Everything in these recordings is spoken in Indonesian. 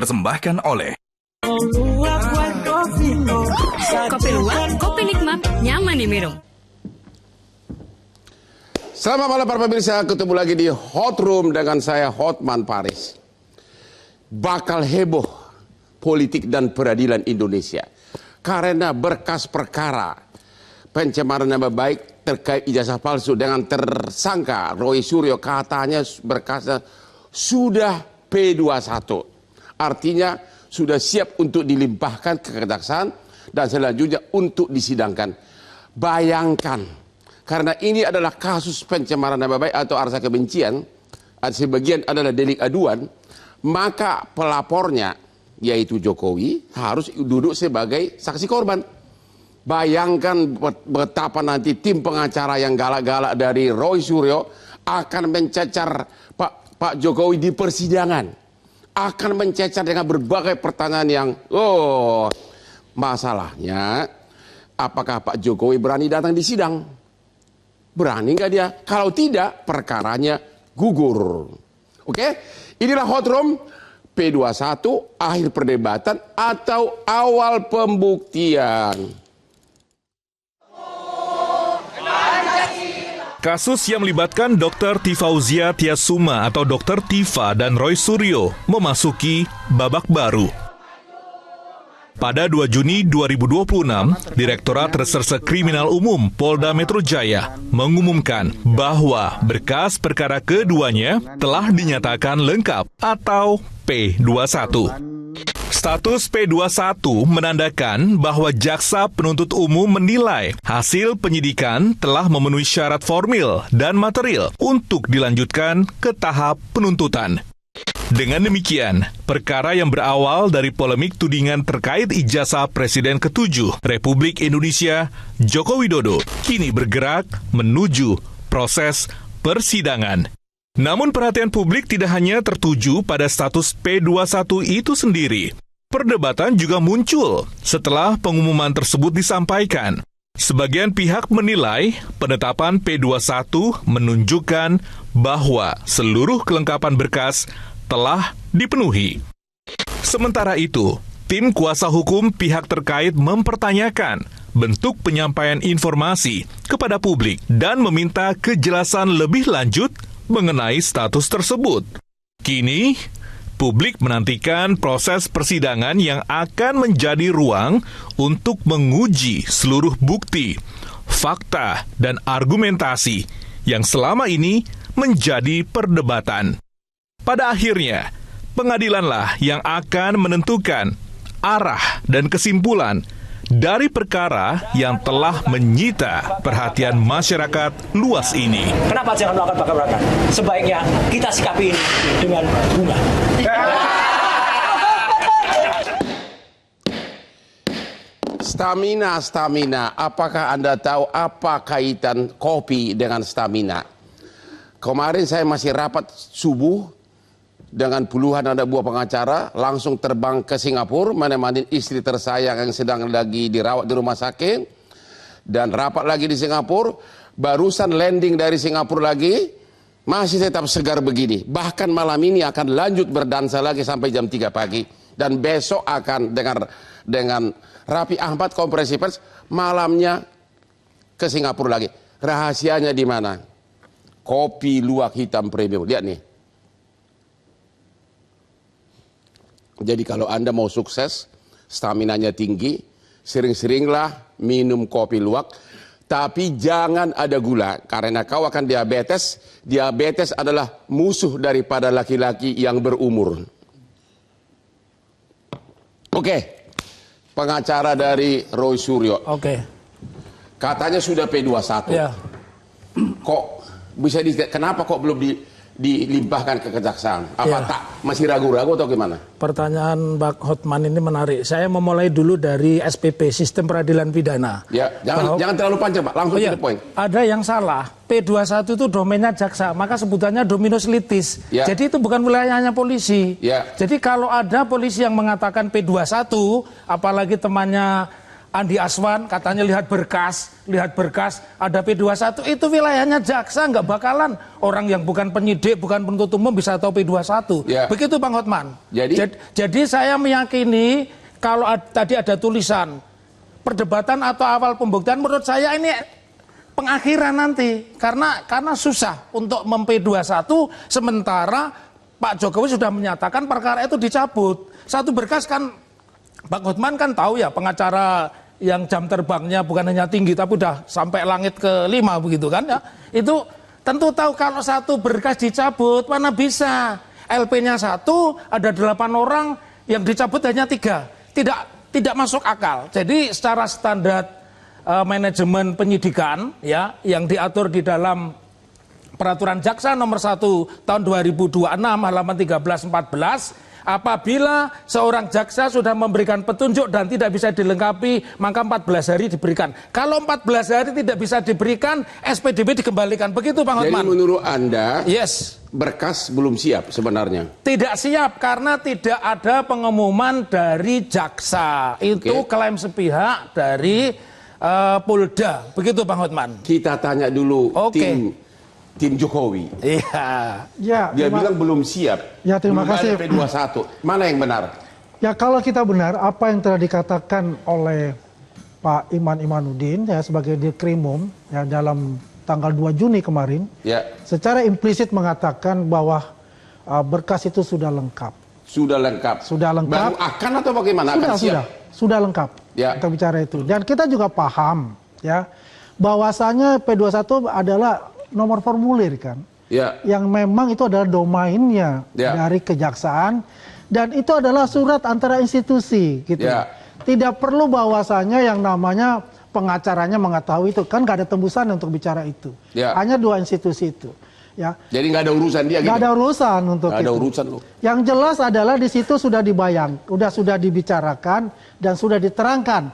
dipersembahkan oleh Kopi luwak, kopi nikmat, nyaman diminum. Selamat malam para pemirsa, ketemu lagi di Hot Room dengan saya Hotman Paris. Bakal heboh politik dan peradilan Indonesia karena berkas perkara pencemaran nama baik terkait ijazah palsu dengan tersangka Roy Suryo, katanya berkasnya sudah P21. Artinya sudah siap untuk dilimpahkan ke kejaksaan dan selanjutnya untuk disidangkan. Bayangkan, karena ini adalah kasus pencemaran nama baik atau arsa kebencian, sebagian adalah delik aduan, maka pelapornya yaitu Jokowi harus duduk sebagai saksi korban. Bayangkan betapa nanti tim pengacara yang galak-galak dari Roy Suryo akan mencecar Pak Jokowi di persidangan. Akan mencecar dengan berbagai pertanyaan yang masalahnya apakah Pak Jokowi berani datang di sidang? Berani nggak dia? Kalau tidak, perkaranya gugur. Oke? Inilah Hot Room P21, akhir perdebatan atau awal pembuktian. Kasus yang melibatkan Dr. Tifauzia Tiasuma atau Dr. Tifa dan Roy Suryo memasuki babak baru. Pada 2 Juni 2026, Direktorat Reserse Kriminal Umum Polda Metro Jaya mengumumkan bahwa berkas perkara keduanya telah dinyatakan lengkap atau P21. Status P21 menandakan bahwa jaksa penuntut umum menilai hasil penyidikan telah memenuhi syarat formil dan material untuk dilanjutkan ke tahap penuntutan. Dengan demikian, perkara yang berawal dari polemik tudingan terkait ijazah Presiden ke-7 Republik Indonesia Joko Widodo kini bergerak menuju proses persidangan. Namun perhatian publik tidak hanya tertuju pada status P21 itu sendiri. Perdebatan juga muncul setelah pengumuman tersebut disampaikan. Sebagian pihak menilai penetapan P21 menunjukkan bahwa seluruh kelengkapan berkas telah dipenuhi. Sementara itu, tim kuasa hukum pihak terkait mempertanyakan bentuk penyampaian informasi kepada publik dan meminta kejelasan lebih lanjut mengenai status tersebut. Kini, publik menantikan proses persidangan yang akan menjadi ruang untuk menguji seluruh bukti, fakta, dan argumentasi yang selama ini menjadi perdebatan. Pada akhirnya, pengadilanlah yang akan menentukan arah dan kesimpulan dari perkara yang telah menyita perhatian masyarakat luas ini. Kenapa jangan melakukan bakar-bakar? Sebaiknya kita sikapi ini dengan bunga. Stamina. Apakah Anda tahu apa kaitan kopi dengan stamina? Kemarin saya masih rapat subuh dengan puluhan anak buah pengacara, langsung terbang ke Singapura, menemani istri tersayang yang sedang lagi dirawat di rumah sakit, dan rapat lagi di Singapura, barusan landing dari Singapura lagi, masih tetap segar begini. Bahkan malam ini akan lanjut berdansa lagi sampai jam 3 pagi, dan besok akan dengan Raffi Ahmad konferensi pers, malamnya ke Singapura lagi. Rahasianya di mana? Kopi luwak hitam premium. Lihat nih. Jadi kalau Anda mau sukses, staminanya tinggi, sering-seringlah minum kopi luwak, tapi jangan ada gula, karena kau akan diabetes. Diabetes adalah musuh daripada laki-laki yang berumur. Oke, pengacara dari Roy Suryo. Katanya sudah P21. Ya. Kok bisa kenapa kok belum dilimpahkan ke kejaksaan? Apa tak masih ragu-ragu atau gimana? Pertanyaan Mbak Hotman ini menarik. Saya memulai dulu dari SPP, Sistem Peradilan Pidana. Ya, jangan terlalu panjang, Pak. Langsung to the point. Ada yang salah. P21 itu domainnya jaksa, maka sebutannya dominus litis. Ya. Jadi itu bukan wilayahnya polisi. Ya. Jadi kalau ada polisi yang mengatakan P21, apalagi temannya Andi Aswan katanya lihat berkas, ada P21, itu wilayahnya jaksa, nggak bakalan orang yang bukan penyidik, bukan penuntut umum bisa tahu P21. Ya. Begitu Bang Hotman. Jadi saya meyakini kalau tadi ada tulisan perdebatan atau awal pembuktian, menurut saya ini pengakhiran nanti karena susah untuk mem-P21 sementara Pak Jokowi sudah menyatakan perkara itu dicabut. Satu berkas kan Bang Hotman kan tahu ya, pengacara yang jam terbangnya bukan hanya tinggi tapi udah sampai langit ke-5 begitu kan ya. Itu tentu tahu kalau satu berkas dicabut mana bisa. LP-nya 1, ada 8 orang, yang dicabut hanya 3. Tidak masuk akal. Jadi secara standar manajemen penyidikan ya yang diatur di dalam Peraturan Jaksa nomor 1 tahun 2026 halaman 13-14, apabila seorang jaksa sudah memberikan petunjuk dan tidak bisa dilengkapi, maka 14 hari diberikan. Kalau 14 hari tidak bisa diberikan, SPDP dikembalikan. Begitu Bang Hotman. Jadi menurut Anda, yes, berkas belum siap sebenarnya? Tidak siap karena tidak ada pengumuman dari jaksa. Itu klaim sepihak dari Polda. Begitu Bang Hotman. Kita tanya dulu tim Jokowi. Iya. Ya, Dia bilang belum siap. Ya, terima kasih. Belum ada P21. Mana yang benar? Ya, kalau kita benar apa yang telah dikatakan oleh Pak Iman Imanuddin ya sebagai Dirkrimum ya dalam tanggal 2 Juni kemarin, Ya. secara implisit mengatakan bahwa berkas itu sudah lengkap. Sudah lengkap. Sudah lengkap. Baru akan atau bagaimana? Akan siap? Sudah lengkap. Ya. Kita bicara itu. Dan kita juga paham ya bahwasanya P21 adalah nomor formulir kan. Ya. Yang memang itu adalah domainnya dari kejaksaan dan itu adalah surat antara institusi gitu. Ya. Tidak perlu bahwasanya yang namanya pengacaranya mengetahui itu, kan gak ada tembusan untuk bicara itu. Ya. Hanya 2 institusi itu. Ya. Jadi nggak ada urusan dia gitu? Nggak ada urusan untuk nggak ada itu. urusan loh. Yang jelas adalah di situ sudah sudah dibicarakan dan sudah diterangkan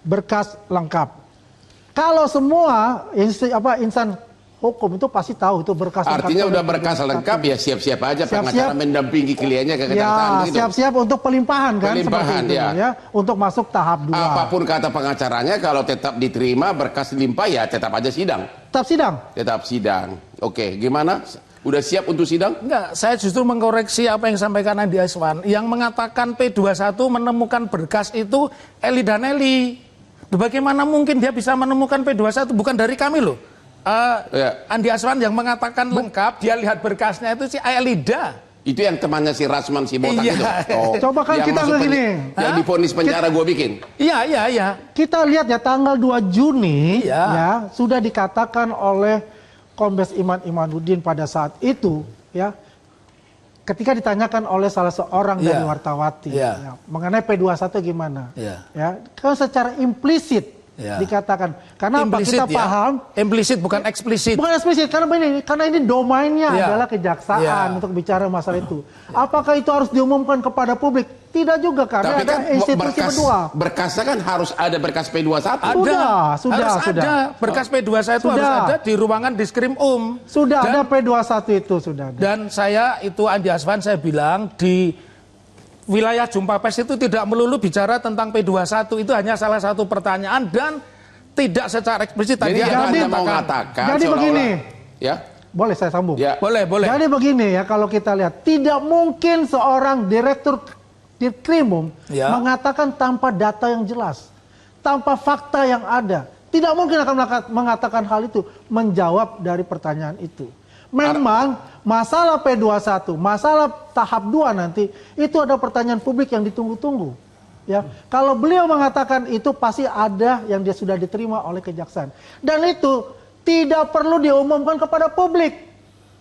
berkas lengkap. Kalau semua insan hukum itu pasti tahu itu berkas lengkap. Artinya udah berkas lengkap ya siap-siap aja pengacara mendampingi kliennya ke kejaksaan ya, gitu. Siap-siap untuk pelimpahan kan Pelimpahan, seperti itu, ya. Untuk masuk tahap 2. Apapun kata pengacaranya kalau tetap diterima berkas limpah ya tetap aja sidang. Tetap sidang. Tetap sidang. Oke, gimana? Udah siap untuk sidang? Enggak, saya justru mengkoreksi apa yang disampaikan Andi Aswan. Yang mengatakan P21 menemukan berkas itu Eli dan Eli. Bagaimana mungkin dia bisa menemukan P21? Bukan dari kami loh. Andi Aswan yang mengatakan lengkap, dia lihat berkasnya itu si Elida. Itu yang temannya si Rasman si botak itu. Coba kan kita begini. Yang divonis penjara gue bikin. Iya. Kita lihat ya tanggal 2 Juni ya sudah dikatakan oleh Kombes Iman Imanuddin pada saat itu ya ketika ditanyakan oleh salah seorang dari wartawati ya, mengenai P21 gimana. Ya, kan secara implisit dikatakan karena implisit, kita paham implisit bukan eksplisit. Bukan eksplisit karena ini domainnya adalah kejaksaan untuk bicara masalah itu. Apakah itu harus diumumkan kepada publik? Tidak juga karena tapi ada kan institusi kedua. Berkasnya kan harus ada berkas P21. Sudah. Ada berkas P21 harus ada di ruangan Diskrim Sudah ada P21 itu sudah ada. Dan saya itu Andi Aswan saya bilang di wilayah jumpa pers itu tidak melulu bicara tentang P21, itu hanya salah satu pertanyaan dan tidak secara eksplisit. Jadi Anda mau mengatakan jadi begini, ya boleh saya sambung? Ya. Boleh. Jadi begini ya, kalau kita lihat tidak mungkin seorang direktur Dirkrimum mengatakan tanpa data yang jelas, tanpa fakta yang ada, tidak mungkin akan mengatakan hal itu, menjawab dari pertanyaan itu. Memang masalah P21, masalah tahap 2 nanti itu ada pertanyaan publik yang ditunggu-tunggu. Ya, kalau beliau mengatakan itu pasti ada yang dia sudah diterima oleh kejaksaan. Dan itu tidak perlu diumumkan kepada publik.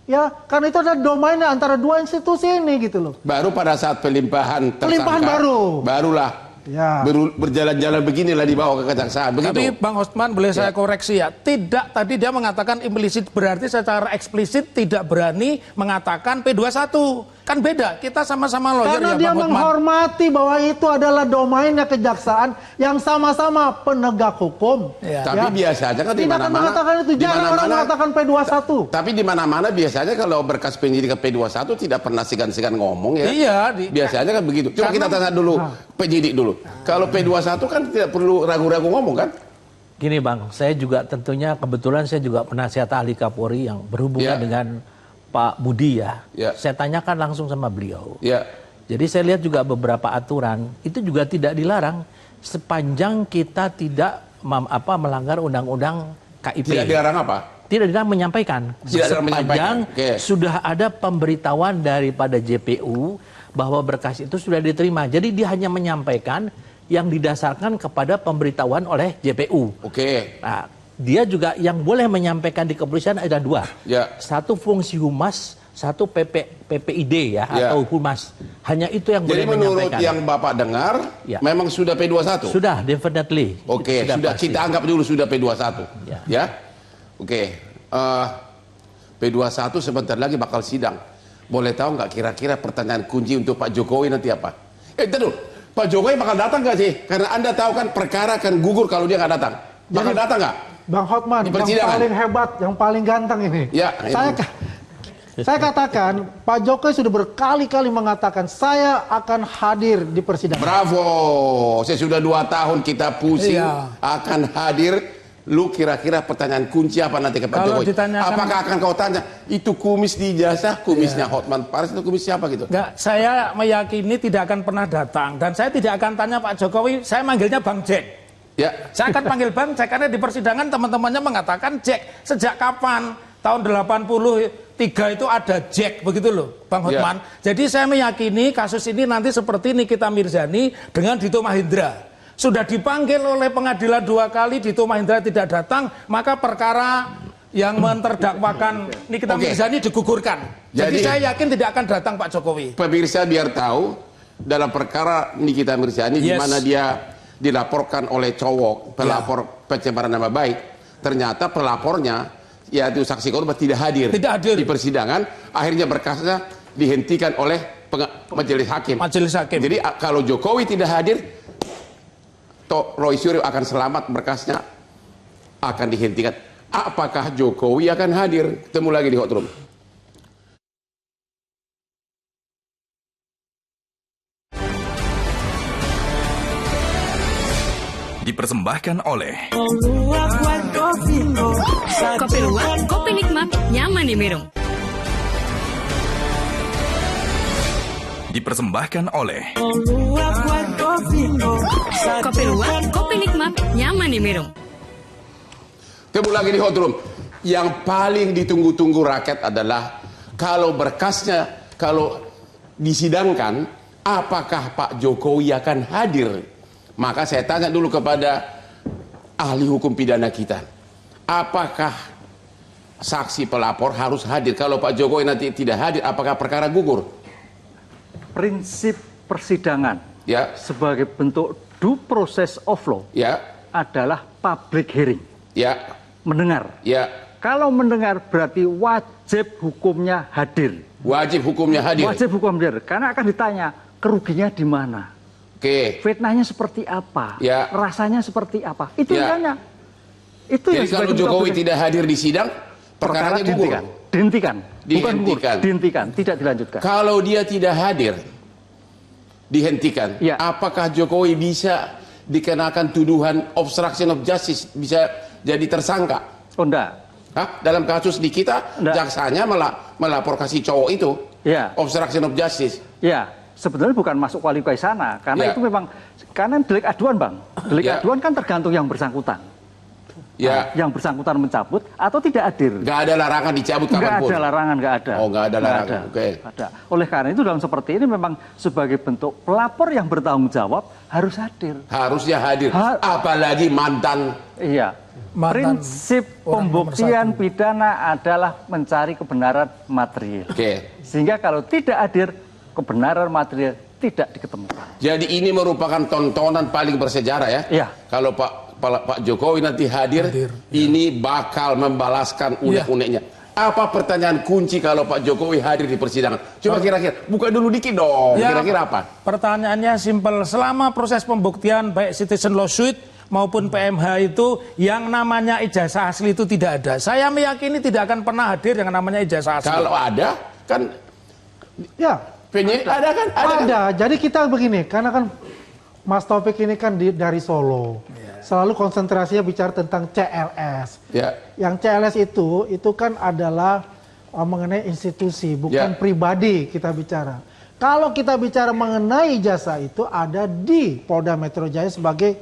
Ya, karena itu adalah domainnya antara 2 institusi ini gitu loh. Baru pada saat pelimpahan tersangka, barulah berjalan-jalan beginilah dibawa ke kejaksaan. Begitu. Tapi Bang Hotman boleh saya koreksi ya. Tidak, tadi dia mengatakan implisit berarti secara eksplisit tidak berani mengatakan P21. Kan beda, kita sama-sama lawyer Karena ya dia Bang Hotman. menghormati bahwa itu adalah domainnya kejaksaan yang sama-sama penegak hukum. Ya. Tapi biasanya kan di Tidak akan mana-mana mengatakan itu. Jarang orang mengatakan P21. Tapi di mana-mana biasanya kalau berkas penyidikan P21 tidak pernah segan-segan ngomong ya. Iya, Biasanya kan begitu. Coba kita tanya dulu penyidik dulu. Kalau P21 kan tidak perlu ragu-ragu ngomong kan? Gini Bang, saya juga tentunya kebetulan saya juga penasihat ahli Kapolri yang berhubungan dengan Pak Budi ya. Saya tanyakan langsung sama beliau. Jadi saya lihat juga beberapa aturan itu juga tidak dilarang sepanjang kita tidak melanggar undang-undang KIP. Tidak dilarang apa? Tidak dilarang menyampaikan. Sepanjang sudah ada pemberitahuan daripada JPU bahwa berkas itu sudah diterima. Jadi dia hanya menyampaikan yang didasarkan kepada pemberitahuan oleh JPU. Nah, dia juga yang boleh menyampaikan di kepolisian ada dua. Satu fungsi humas, satu PPID ya atau humas. Hanya itu yang boleh menyampaikan. Jadi menurut yang Bapak dengar, memang sudah P21? Sudah, definitely. Sudah kita anggap dulu sudah P21. P21 sebentar lagi bakal sidang. Boleh tahu nggak kira-kira pertanyaan kunci untuk Pak Jokowi nanti apa? Dulu, Pak Jokowi bakal datang nggak sih? Karena Anda tahu kan perkara akan gugur kalau dia nggak datang. Bakal datang nggak? Bang Hotman, yang paling hebat, yang paling ganteng ini. Saya katakan, Pak Jokowi sudah berkali-kali mengatakan, saya akan hadir di persidangan. Bravo, saya sudah 2 tahun kita pusing akan hadir. Lu kira-kira pertanyaan kunci apa nanti ke Pak Jokowi? Apakah akan kau tanya, itu kumis di ijazah, kumisnya Hotman Paris itu kumis siapa gitu? Enggak, saya meyakini tidak akan pernah datang. Dan saya tidak akan tanya Pak Jokowi, saya manggilnya Bang Jack. Saya akan panggil Bang Jack karena di persidangan teman-temannya mengatakan Jack. Sejak kapan? Tahun 83 itu ada Jack, begitu loh Bang Hotman. Jadi saya meyakini kasus ini nanti seperti Nikita Mirzani dengan Dito Mahendra. Sudah dipanggil oleh pengadilan 2 kali, Dito Mahendra tidak datang, maka perkara yang menterdakwakan Nikita Mirzani digugurkan. Jadi saya yakin tidak akan datang Pak Jokowi. Pemirsa biar tahu, dalam perkara Nikita Mirzani di mana dia dilaporkan oleh cowok pelapor pencemaran nama baik, ternyata pelapornya yaitu saksi korban tidak hadir di persidangan, akhirnya berkasnya dihentikan oleh majelis hakim. Jadi kalau Jokowi tidak hadir, Roy Suryo akan selamat, berkasnya akan dihentikan. Apakah Jokowi akan hadir? Ketemu lagi di Hot Room. Dipersembahkan oleh Kopi luwak, kopi nikmat, nyaman diminum. Dipersembahkan oleh Kopi luwak, kopi nikmat, nyaman diminum. Ketemu lagi di Hot Room. Yang paling ditunggu-tunggu rakyat adalah kalau berkasnya, kalau disidangkan, apakah Pak Jokowi akan hadir? Maka saya tanya dulu kepada ahli hukum pidana kita, apakah saksi pelapor harus hadir? Kalau Pak Jokowi nanti tidak hadir, apakah perkara gugur? Prinsip persidangan sebagai bentuk due process of law adalah public hearing. Mendengar. Kalau mendengar berarti wajib hukumnya hadir. Wajib hukumnya hadir. Wajib hukum hadir, karena akan ditanya kerugiannya di mana. Fitnahnya seperti apa? Rasanya seperti apa? Itu yang tanya. Itu jadi yang kalau Jokowi tidak hadir di sidang, perkaranya gugur. Dihentikan. Bukan gugur, dihentikan, tidak dilanjutkan. Kalau dia tidak hadir, dihentikan. Apakah Jokowi bisa dikenakan tuduhan obstruction of justice, bisa jadi tersangka? Oh enggak. Dalam kasus di kita, jaksanya melapor kasih cowok itu, obstruction of justice. Sebetulnya bukan masuk kualifikasi sana, karena itu memang, karena delik aduan Bang, delik aduan kan tergantung yang bersangkutan. Yang bersangkutan mencabut atau tidak hadir. Nggak ada larangan dicabut kapanpun. Nggak ada larangan, nggak ada. Oh, nggak ada larangan. Ada. Oleh karena itu dalam seperti ini memang sebagai bentuk pelapor yang bertanggung jawab harus hadir. Harusnya hadir. Apalagi mantan. Prinsip pembuktian pidana adalah mencari kebenaran material. Sehingga kalau tidak hadir, kebenaran material tidak diketemukan. Jadi ini merupakan tontonan paling bersejarah ya. Kalau Pak Jokowi nanti hadir, ini bakal membalaskan unek-uneknya. Apa pertanyaan kunci kalau Pak Jokowi hadir di persidangan? Coba kira-kira, buka dulu dikit dong. Ya, kira-kira apa? Pertanyaannya simpel. Selama proses pembuktian baik citizen lawsuit maupun PMH itu yang namanya ijazah asli itu tidak ada. Saya meyakini tidak akan pernah hadir yang namanya ijazah asli. Kalau ada, kan Ya, ada kan? ada. Jadi kita begini, karena kan Mas Taufik ini kan dari Solo. Selalu konsentrasinya bicara tentang CLS. Yang CLS itu kan adalah mengenai institusi, bukan pribadi kita bicara. Kalau kita bicara mengenai jasa itu ada di Polda Metro Jaya sebagai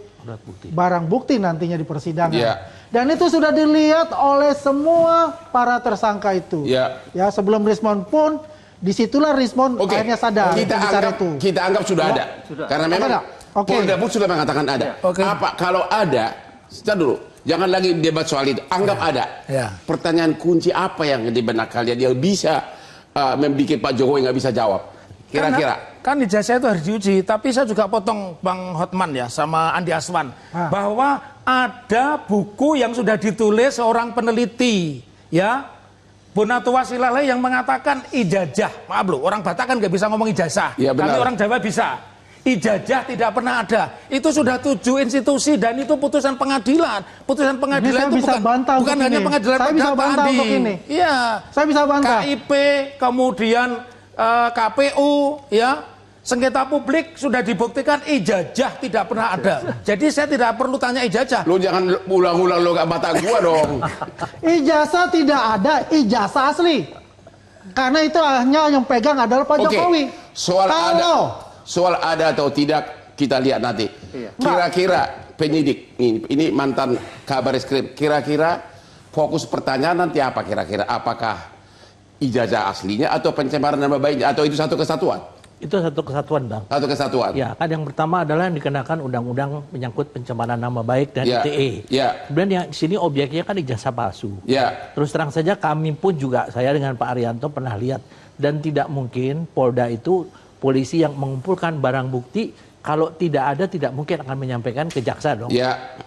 barang bukti nantinya di persidangan. Dan itu sudah dilihat oleh semua para tersangka itu. Ya, sebelum respon pun disitulah respon akhirnya sadar. Kita anggap sudah ada. Karena memang Polda pun sudah mengatakan ada. Apa kalau ada? Kita dulu, jangan lagi debat soal itu. Anggap ada. Pertanyaan kunci apa yang di benak kalian dia bisa membuat Pak Jokowi nggak bisa jawab? Kira-kira? Kan ijazah itu harus diuji. Tapi saya juga potong Bang Hotman ya sama Andi Aswan bahwa ada buku yang sudah ditulis seorang peneliti, ya, Bonatua Silale yang mengatakan ijazah. Maaf loh, orang Batak kan nggak bisa ngomong ijazah. Tapi orang Jawa bisa. Ijazah tidak pernah ada. Itu sudah 7 institusi dan itu putusan pengadilan. Putusan pengadilan itu bukan hanya pengadilan perdata. Iya. Saya bisa bantah. KIP, kemudian KPU, ya. Sengketa publik sudah dibuktikan ijazah tidak pernah ada. Jadi saya tidak perlu tanya ijazah. Lu jangan ulang-ulang lo gak bantah gua dong. Ijazah tidak ada, ijazah asli. Karena itu hanya yang pegang adalah Pak Jokowi. Soal ada atau tidak kita lihat nanti. Kira-kira penyidik ini mantan Kabar Eskrim, kira-kira fokus pertanyaan nanti apa kira-kira? Apakah ijazah aslinya atau pencemaran nama baiknya atau itu satu kesatuan? Itu satu kesatuan, Bang. Satu kesatuan. Ya, kan yang pertama adalah yang dikenakan undang-undang menyangkut pencemaran nama baik dan ITE. Kemudian yang sini objeknya kan ijazah palsu. Terus terang saja kami pun juga, saya dengan Pak Arianto pernah lihat, dan tidak mungkin Polda itu polisi yang mengumpulkan barang bukti, kalau tidak ada tidak mungkin akan menyampaikan ke jaksa dong.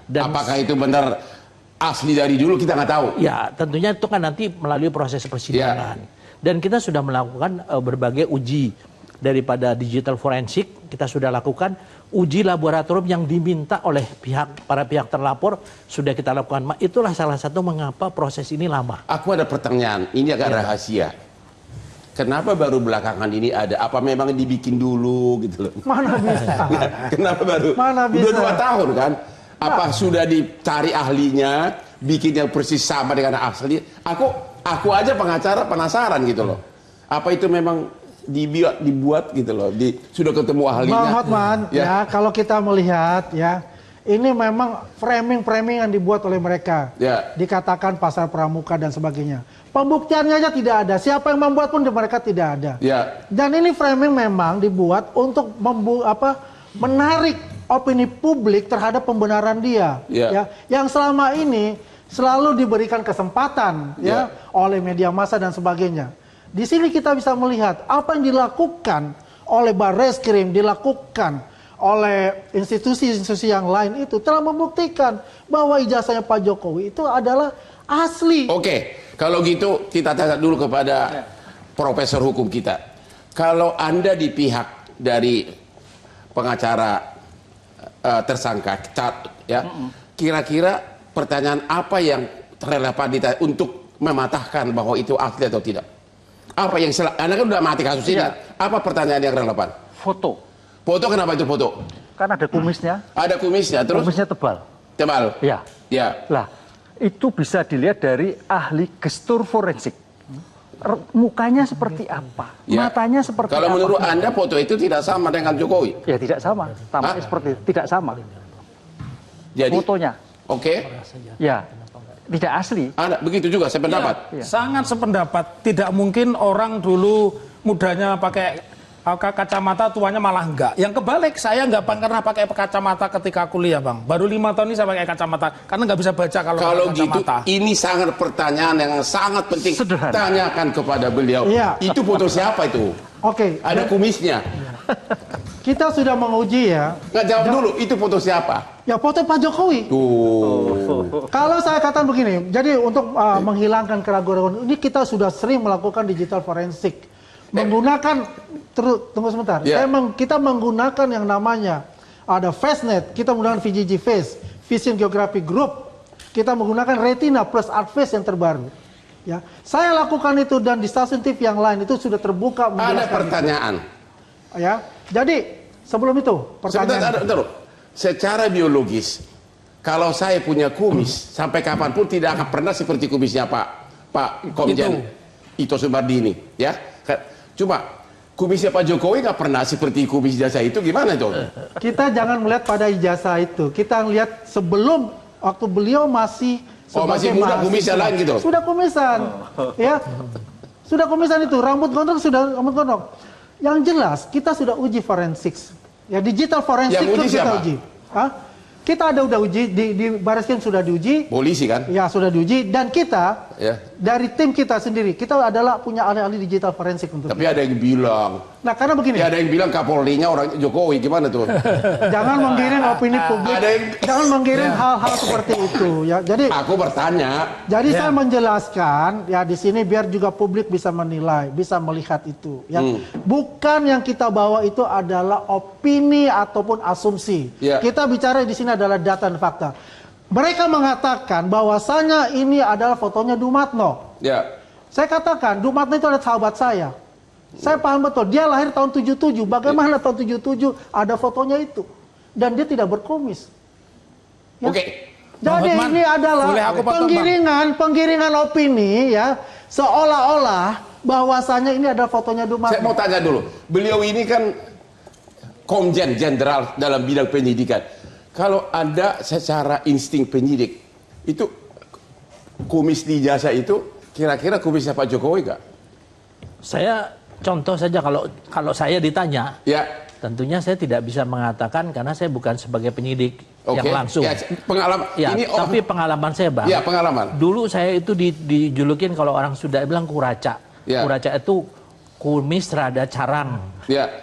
Dan apakah itu benar asli dari dulu kita nggak tahu. Ya, tentunya itu kan nanti melalui proses persidangan. Dan kita sudah melakukan berbagai uji daripada digital forensik, kita sudah lakukan uji laboratorium yang diminta oleh para pihak terlapor, sudah kita lakukan. Itulah salah satu mengapa proses ini lama. Aku ada pertanyaan, ini agak rahasia. Kenapa baru belakangan ini ada? Apa memang dibikin dulu gitu loh? Mana bisa? Kenapa baru? Udah 2 tahun kan? Apa sudah dicari ahlinya, bikin yang persis sama dengan asli? Aku aja pengacara penasaran gitu loh. Apa itu memang dibuat gitu loh? Sudah ketemu ahlinya? Bang Hotman, ya kalau kita melihat ya, ini memang framing-framing yang dibuat oleh mereka. Dikatakan pasar pramuka dan sebagainya. Pembuktiannya aja tidak ada. Siapa yang membuat pun mereka tidak ada. Dan ini framing memang dibuat untuk menarik opini publik terhadap pembenaran dia. Yang selama ini selalu diberikan kesempatan oleh media massa dan sebagainya. Di sini kita bisa melihat apa yang dilakukan oleh Barreskrim, dilakukan oleh institusi-institusi yang lain itu telah membuktikan bahwa ijazahnya Pak Jokowi itu adalah asli. Kalau gitu kita tanya dulu kepada profesor hukum kita. Kalau Anda di pihak dari pengacara tersangka, kira-kira pertanyaan apa yang relevan untuk mematahkan bahwa itu asli atau tidak? Apa yang Anda kan udah mati kasus ini. Apa pertanyaan yang relevan? Foto. Foto, kenapa itu foto? Kan ada kumisnya. Ada kumisnya, terus? Kumisnya tebal. Tebal? Lah, itu bisa dilihat dari ahli gestur forensik. Mukanya seperti apa? Matanya seperti apa? Kalau menurut Anda foto itu tidak sama dengan Jokowi? Ya tidak sama. Tampaknya seperti tidak sama. Jadi? Fotonya. Ya. Tidak asli. Begitu juga sependapat. Sangat sependapat. Tidak mungkin orang dulu mudanya pakai kacamata, tuanya malah enggak. Yang kebalik, saya enggak pernah pakai kacamata ketika kuliah, Bang. Baru 5 tahun ini saya pakai kacamata karena nggak bisa baca kalau gitu, kacamata. Ini sangat pertanyaan yang sangat penting. Sederhana. Tanyakan kepada beliau. Itu foto siapa itu? Ada kumisnya. Kita sudah menguji ya. Nggak jawab dulu, itu foto siapa? Ya foto Pak Jokowi. Kalau saya katakan begini, jadi untuk menghilangkan keraguan-keraguan ini kita sudah sering melakukan digital forensik, menggunakan tunggu sebentar. Kita menggunakan yang namanya ada FaceNet, kita menggunakan VGG Face, Vision Geographic Group, kita menggunakan Retina plus ArcFace yang terbaru. Ya, saya lakukan itu dan di stasiun TV yang lain itu sudah terbuka. Ada pertanyaan. Ya, jadi sebelum itu pertanyaan. Secara biologis, kalau saya punya kumis sampai kapanpun tidak akan pernah seperti kumisnya Pak Komjen Ito Sumardini, ya. Cuma kumisnya Pak Jokowi nggak pernah seperti kumis ijazah itu, gimana itu? Kita jangan melihat pada ijazah itu, kita lihat sebelum waktu beliau masih masih muda kumisnya lain gitu. Sudah kumisan, ya, sudah kumisan itu, rambut gondrong sudah rambut gondrong. Yang jelas kita sudah uji forensik. Ya digital forensik itu kita uji. Kita ada udah uji di Barreskrim sudah diuji. Polisi kan? Ya sudah diuji dan kita dari tim kita sendiri kita adalah punya ahli-ahli digital forensik untuk. Tapi ada yang bilang. Nah karena begini. Ada yang bilang Kapolrinya orang Jokowi, gimana tuh? Jangan menggiring opini publik. Jangan menggiring hal-hal seperti itu. Ya jadi. Aku bertanya. Jadi saya menjelaskan ya di sini biar juga publik bisa menilai, bisa melihat itu. Ya bukan yang kita bawa itu adalah opini ataupun asumsi. Kita bicara di sini adalah data dan fakta. Mereka mengatakan bahwasanya ini adalah fotonya Dumatno. Saya katakan Dumatno itu adalah sahabat saya. Saya paham betul. Dia lahir tahun 77. Bagaimana tahun 77 ada fotonya itu? Dan dia tidak berkumis. Ya? Jadi ini adalah penggiringan opini ya, seolah-olah bahwasanya ini adalah fotonya Dumatno. Saya mau tanya dulu. Beliau ini kan Komjen Jenderal dalam bidang penyidikan. Kalau Anda secara insting penyidik, itu kumis di ijazah itu kira-kira kumisnya Pak Jokowi nggak? Saya contoh saja kalau saya ditanya, tentunya saya tidak bisa mengatakan karena saya bukan sebagai penyidik yang langsung. Pengalaman. Tapi pengalaman saya Bang. Pengalaman. Dulu saya itu dijulukin kalau orang sudah bilang kuraca. Kuraca itu kumis rada carang.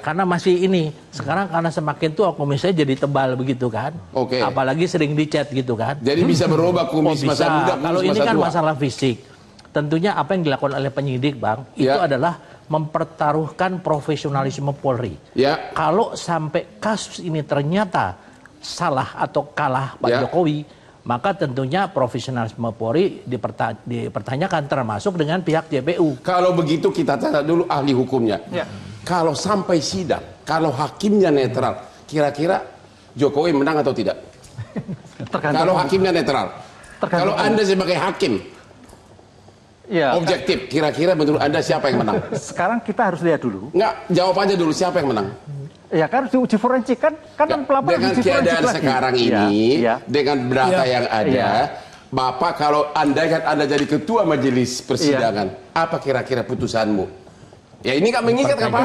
Karena masih ini. Sekarang karena semakin tua kumisnya jadi tebal begitu kan. Apalagi sering dicat gitu kan. Jadi bisa berubah kumis masa muda. Kalau ini kan masalah fisik. Tentunya apa yang dilakukan oleh penyidik Bang, itu adalah mempertaruhkan profesionalisme Polri. Kalau sampai kasus ini ternyata salah atau kalah Pak Jokowi, maka tentunya profesionalisme Polri dipertanyakan termasuk dengan pihak JPU. Kalau begitu kita tanya dulu ahli hukumnya. Kalau sampai sidang, kalau hakimnya netral, kira-kira Jokowi menang atau tidak? Kalau hakimnya netral. Kalau Anda sebagai hakim objektif, kira-kira menurut Anda siapa yang menang? Sekarang kita harus lihat dulu. Enggak, jawab aja dulu siapa yang menang. Ya kan diuji forensik kan pelapor dengan keadaan sekarang ini, dengan data yang ada, Bapak kalau Anda jadi ketua majelis persidangan, apa kira-kira putusanmu? Ya ini kan mengikat apa?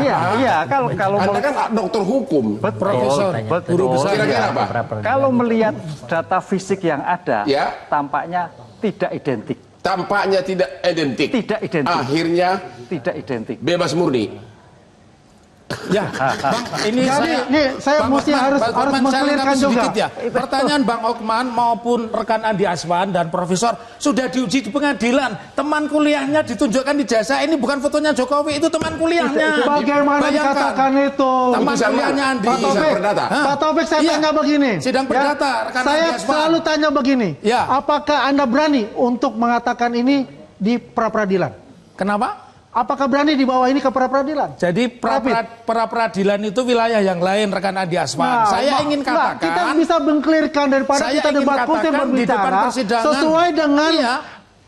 Kalau Anda kan dokter hukum, profesor, guru besar. Kira-kira apa? Kalau melihat data fisik yang ada, tampaknya tidak identik. Tampaknya tidak identik. Tidak identik. Akhirnya tidak identik. Bebas murni. Ya, Bang, ini saya mesti harus mengklirkan juga. Pertanyaan Bang Okman maupun rekan Andi Aswan dan Profesor sudah diuji di pengadilan. Teman kuliahnya ditunjukkan di jasa ini bukan fotonya Jokowi, itu teman kuliahnya. Bagaimana dikatakan itu? Teman kuliahnya Andi. Pak Taufik, saya tanya begini. Sidang perdata. Saya selalu tanya begini. Apakah Anda berani untuk mengatakan ini di pra-peradilan? Kenapa? Apakah berani dibawa ini ke pra-peradilan? Jadi pra-peradilan itu wilayah yang lain, rekan Andi Aswan. Saya ingin katakan, kita bisa mengklirkan daripada kita debat putih berbicara sesuai dengan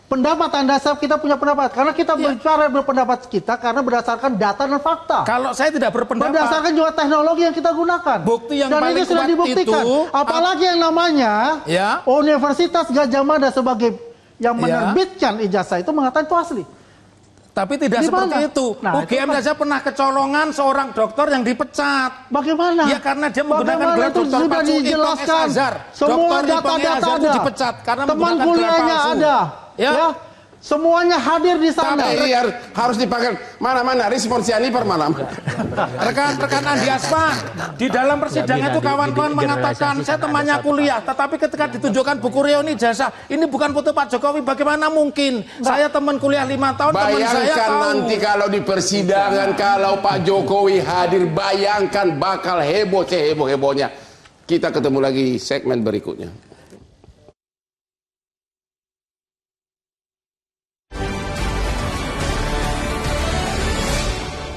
pendapat Anda. Kita punya pendapat karena kita bicara berpendapat kita karena berdasarkan data dan fakta. Kalau saya tidak berpendapat, berdasarkan juga teknologi yang kita gunakan. Bukti yang dan paling ini sudah dibuktikan. Apalagi yang namanya Universitas Gadjah Mada sebagai yang menerbitkan ijazah itu mengatakan itu asli. Tapi tidak seperti itu. UGM saja pernah kecolongan seorang dokter yang dipecat. Bagaimana? Ya karena dia menggunakan gelar dokter sudah dijelaskan. Semua data-data ada. Dipecat karena teman kuliahnya ada. Semuanya hadir di sana. Tapi harus dipakai mana-mana responsiani per malam. Rekan-rekan Andi Asma, di dalam persidangan itu kawan-kawan mengatakan saya temannya kuliah, tetapi ketika ditunjukkan buku reuni ijazah, ini bukan foto Pak Jokowi, bagaimana mungkin? Saya teman kuliah 5 tahun, teman saya tahu. Bayangkan nanti kalau di persidangan, kalau Pak Jokowi hadir, bayangkan bakal heboh, heboh-hebohnya. Kita ketemu lagi segmen berikutnya.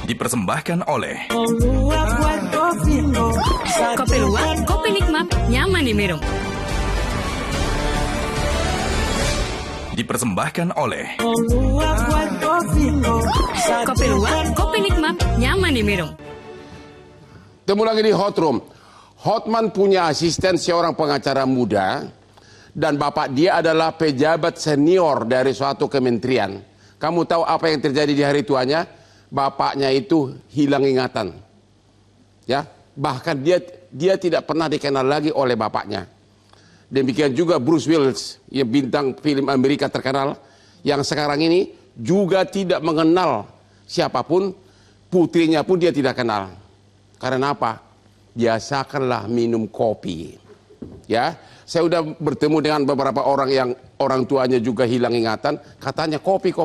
Dipersembahkan oleh Kopi luwak, kopi nikmat, nyaman diminum. Dipersembahkan oleh Kopi luwak, kopi nikmat, nyaman diminum. Ketemu lagi di Hot Room. Hotman punya asisten seorang pengacara muda, dan bapak dia adalah pejabat senior dari suatu kementerian. Kamu tahu apa yang terjadi di hari tuanya? Bapaknya itu hilang ingatan, ya, bahkan dia tidak pernah dikenal lagi oleh bapaknya. Demikian juga Bruce Willis, yang bintang film Amerika terkenal, yang sekarang ini juga tidak mengenal siapapun, putrinya pun dia tidak kenal. Karena apa? Biasakanlah minum kopi, ya. Saya sudah bertemu dengan beberapa orang yang orang tuanya juga hilang ingatan, katanya kopi.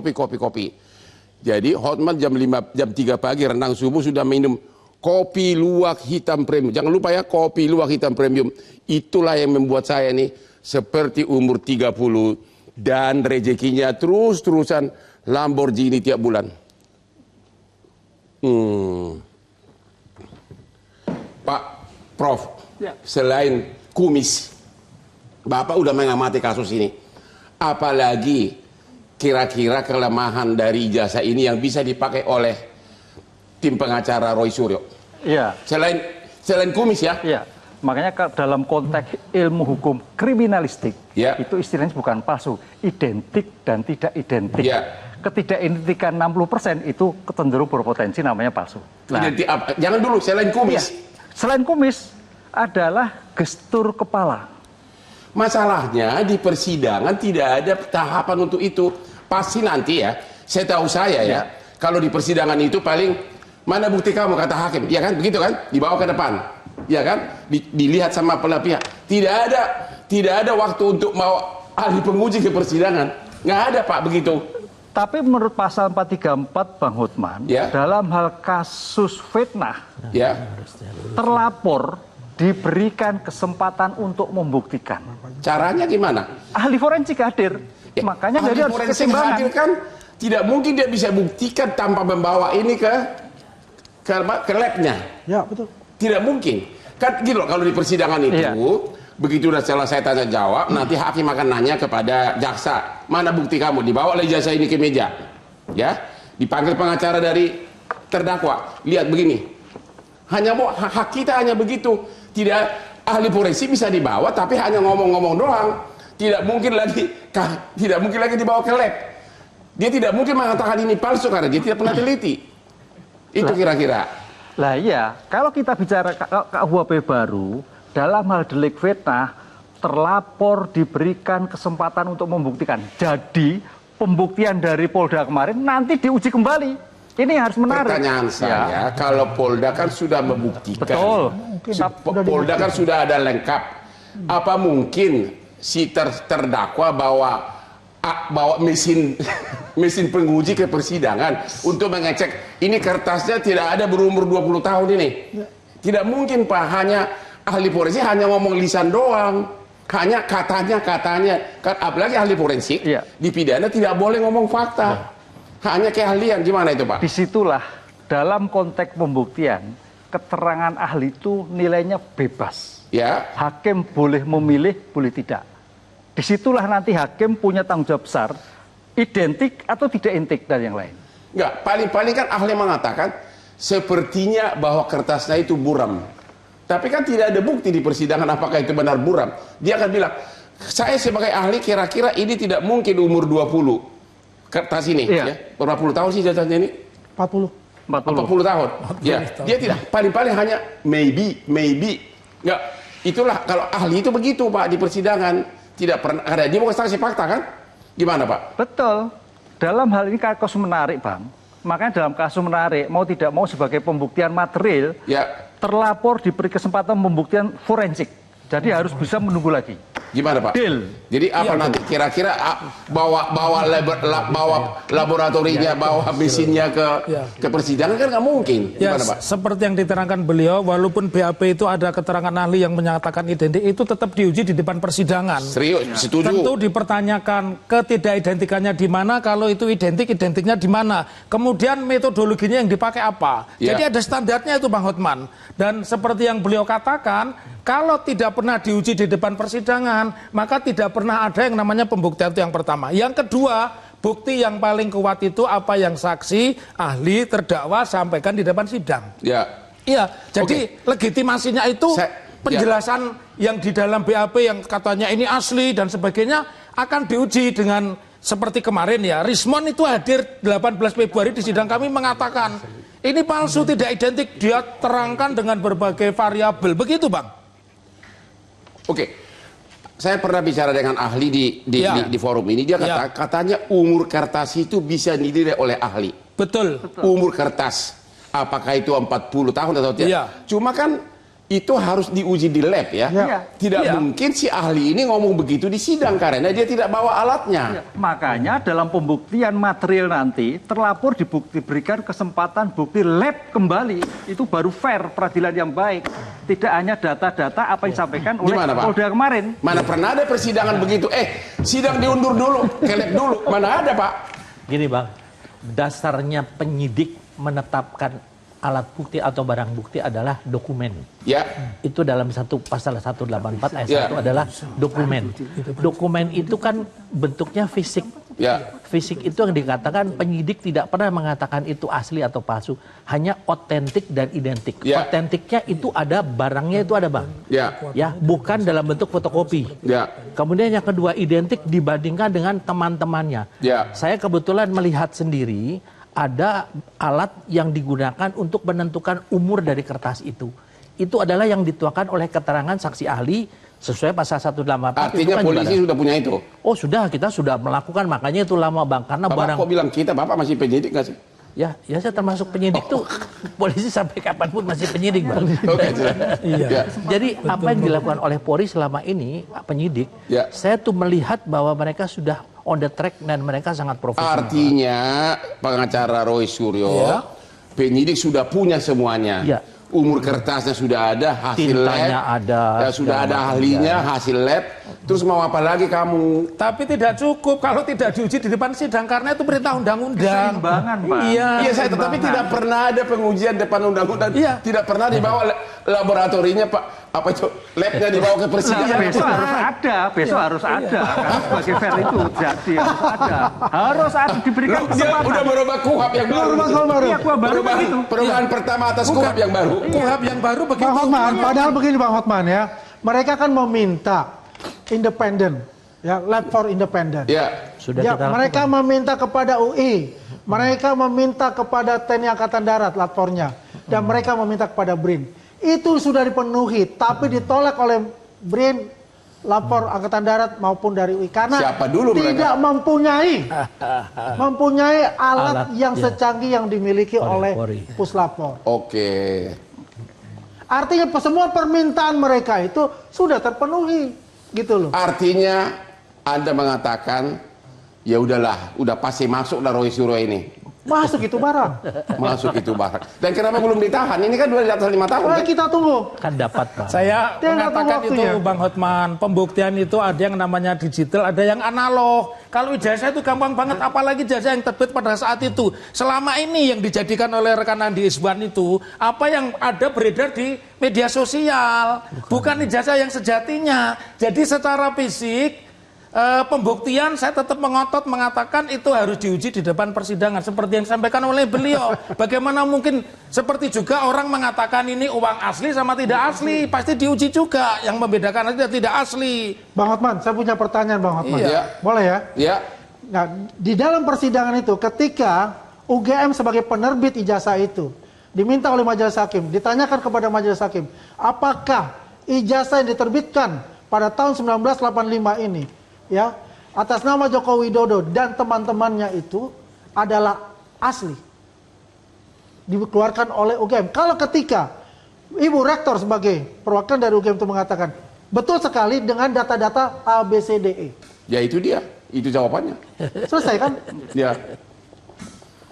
Jadi Hotman jam 3 pagi renang subuh sudah minum kopi luwak hitam premium. Jangan lupa ya, kopi luwak hitam premium. Itulah yang membuat saya nih seperti umur 30 dan rezekinya terus-terusan Lamborghini tiap bulan. Pak Prof, ya. Selain kumis, Bapak udah mengamati kasus ini. Apalagi kira-kira kelemahan dari ijazah ini yang bisa dipakai oleh tim pengacara Roy Suryo? Iya. Selain kumis ya? Iya. Makanya dalam konteks ilmu hukum kriminalistik, ya, itu istilahnya bukan palsu, identik dan tidak identik. Ya. Ketidakidentikan 60% itu cenderung berpotensi namanya palsu. Nah, jangan dulu, selain kumis. Iya. Selain kumis adalah gestur kepala. Masalahnya di persidangan tidak ada tahapan untuk itu. Pasti nanti ya, saya ya, kalau di persidangan itu paling mana bukti kamu, kata hakim, ya kan, begitu kan, dibawa ke depan, ya kan, dilihat sama pihak. Tidak ada waktu untuk mau ahli penguji ke persidangan, nggak ada Pak begitu. Tapi menurut pasal 434 Bang Hotman, ya, dalam hal kasus fitnah, ya, terlapor diberikan kesempatan untuk membuktikan. Caranya gimana? Ahli forensik hadir. Ya, makanya dari harus keseimbangan. Hadir kan tidak mungkin dia bisa buktikan tanpa membawa ini ke labnya. Ya, betul. Tidak mungkin. Kan gitu loh, kalau di persidangan itu, iya, begitu udah selesai tanya jawab, nanti hakim akan nanya kepada jaksa, mana bukti kamu? Dibawa oleh jasa ini ke meja. Ya, dipanggil pengacara dari terdakwa. Lihat begini. Hak kita hanya begitu. Tidak, ahli forensik bisa dibawa tapi hanya ngomong-ngomong doang. Tidak mungkin lagi dibawa ke lab. Dia tidak mungkin mengatakan ini palsu karena dia tidak pernah teliti. Itu kira-kira. Lah iya, kalau kita bicara KUHP baru, dalam hal delik fitnah, terlapor diberikan kesempatan untuk membuktikan. Jadi pembuktian dari Polda kemarin nanti diuji kembali. Ini harus menarik. Pertanyaan saya, kalau Polda kan sudah membuktikan. Betul. Polda kan sudah ada lengkap. Apa mungkin si terdakwa bawa mesin penguji ke persidangan untuk mengecek ini kertasnya tidak ada berumur 20 tahun ini? Tidak mungkin Pak, hanya ahli forensik hanya ngomong lisan doang. Hanya katanya. Apalagi ahli forensik, di pidana tidak boleh ngomong fakta. Hanya keahlian, gimana itu Pak? Disitulah dalam konteks pembuktian, keterangan ahli itu nilainya bebas. Ya. Hakim boleh memilih, boleh tidak. Disitulah nanti hakim punya tanggung jawab besar, identik atau tidak identik dan yang lain. Enggak, paling-paling kan ahli mengatakan sepertinya bahwa kertasnya itu buram. Tapi kan tidak ada bukti di persidangan apakah itu benar buram. Dia akan bilang, saya sebagai ahli kira-kira ini tidak mungkin umur 20. Kertas ini, ya. Berapa puluh tahun sih jatahnya ini? 40 tahun. Ya, dia tidak. Paling-paling hanya maybe. Enggak. Itulah kalau ahli itu begitu Pak di persidangan. Tidak pernah, karena dia bukan saksi fakta kan? Gimana Pak? Betul. dalam hal ini kasus menarik, Bang. Makanya dalam kasus menarik, mau tidak mau sebagai pembuktian material, terlapor diberi kesempatan pembuktian forensik. Jadi harus bisa menunggu lagi. Gimana Pak? Deal. Jadi apa nanti kira-kira bawa laboratorinya, bawa mesinnya ke persidangan kan nggak mungkin. Ya, Gimana Pak? seperti yang diterangkan beliau, walaupun BAP itu ada keterangan ahli yang menyatakan identik, itu tetap diuji di depan persidangan. Serius, setuju. Tentu dipertanyakan ketidakidentikannya di mana, kalau itu identiknya di mana. Kemudian metodologinya yang dipakai apa. Jadi ada standarnya itu Bang Hotman. Dan seperti yang beliau katakan, kalau tidak pernah diuji di depan persidangan, maka tidak pernah ada yang namanya pembuktian itu yang pertama. Yang kedua, bukti yang paling kuat itu apa yang saksi, ahli, terdakwa sampaikan di depan sidang. Iya, jadi legitimasinya itu penjelasan yang di dalam BAP yang katanya ini asli dan sebagainya akan diuji dengan seperti kemarin ya. Rismon itu hadir 18 Februari di sidang kami mengatakan ini palsu, tidak identik, dia terangkan dengan berbagai variabel. Begitu Bang. Oke, saya pernah bicara dengan ahli di forum ini. Dia katanya umur kertas itu bisa dinilai oleh ahli. Betul. Umur kertas, apakah itu 40 tahun atau tidak? Cuma kan itu harus diuji di lab ya. Tidak mungkin si ahli ini ngomong begitu di sidang karena dia tidak bawa alatnya. Makanya dalam pembuktian material nanti terlapor diberikan kesempatan bukti lab kembali. Itu baru fair, peradilan yang baik. Tidak hanya data-data apa yang disampaikan oleh Polda kemarin. Mana pernah ada persidangan begitu? Sidang diundur dulu, ke lab dulu. Mana ada Pak? Gini Bang, dasarnya penyidik menetapkan alat bukti atau barang bukti adalah dokumen. Itu dalam pasal 184 ayat 1 adalah dokumen. Dokumen itu kan bentuknya fisik. Fisik itu yang dikatakan penyidik tidak pernah mengatakan itu asli atau palsu, hanya otentik dan identik. Otentiknya itu ada, barangnya itu ada Bang. Bukan dalam bentuk fotokopi. Kemudian yang kedua, identik dibandingkan dengan teman-temannya. Saya kebetulan melihat sendiri ada alat yang digunakan untuk menentukan umur dari kertas itu. Itu adalah yang dituangkan oleh keterangan saksi ahli sesuai pasal 184. Artinya kan polisi sudah punya itu? Oh sudah, kita sudah melakukan, makanya itu lama Bang. Karena Bapak kok bilang kita, Bapak masih penyidik nggak sih? Ya saya termasuk penyidik tuh. Polisi sampai kapanpun masih penyidik Bang. Jadi apa yang dilakukan oleh Polri selama ini, penyidik, saya tuh melihat bahwa mereka sudah on the track dan mereka sangat profesional. Artinya pengacara Roy Suryo, penyidik sudah punya semuanya. Umur kertasnya sudah ada, hasil lab ada, sudah ada ahlinya, hasil lab. Terus mau apa lagi kamu? Tapi tidak cukup kalau tidak diuji di depan sidang karena itu perintah undang-undang. Keseimbangan, Pak. Iya, saya tetapi tidak pernah ada pengujian depan undang-undang. Tidak pernah dibawa laboratorinya Pak. Apa itu? Labnya dibawa ke persidangan. Besok harus ada, harus ada. Karena sebagai fair itu jadi harus ada diberikan kesempatan. Udah merubah KUHAP yang baru. Perubahan pertama atas KUHAP yang baru. KUHAP yang baru begitu. Bang Hotman, padahal begini Bang Hotman ya. Mereka kan meminta independen, lab for independen. Mereka meminta kepada UI, mereka meminta kepada TNI Angkatan Darat lapornya, dan mereka meminta kepada BRIN. Itu sudah dipenuhi, tapi ditolak oleh BRIN, lapor Angkatan Darat maupun dari UI karena tidak mempunyai alat yang secanggih yang dimiliki oleh Puslapor. Artinya semua permintaan mereka itu sudah terpenuhi, gitu loh. Artinya Anda mengatakan ya udahlah, udah pasti masuk lah Roy Suryo ini. Masuk itu barang. Masuk itu barang. Dan kenapa belum ditahan? Ini kan udah di atas 5 tahun. Kan? Kita tunggu. Kan dapat Pak. Saya mengatakan itu Bang Hotman, pembuktian itu ada yang namanya digital, ada yang analog. Kalau ijazah itu gampang banget, apalagi ijazah yang terbit pada saat itu. Selama ini yang dijadikan oleh rekan Andi Isban itu, apa yang ada beredar di media sosial. Bukan ijazah yang sejatinya. Jadi secara fisik, pembuktian saya tetap mengotot mengatakan itu harus diuji di depan persidangan seperti yang disampaikan oleh beliau. Bagaimana mungkin seperti juga orang mengatakan ini uang asli sama tidak asli, pasti diuji juga yang membedakan asli dan tidak asli. Bang Hotman, saya punya pertanyaan Bang Hotman. Boleh ya? Nah, di dalam persidangan itu ketika UGM sebagai penerbit ijazah itu diminta oleh majelis hakim, ditanyakan kepada majelis hakim, apakah ijazah yang diterbitkan pada tahun 1985 ini atas nama Joko Widodo dan teman-temannya itu adalah asli. Dikeluarkan oleh UGM. Kalau ketika Ibu Rektor sebagai perwakilan dari UGM itu mengatakan, betul sekali dengan data-data ABCDE. Ya itu dia, itu jawabannya. Selesai kan? Ya.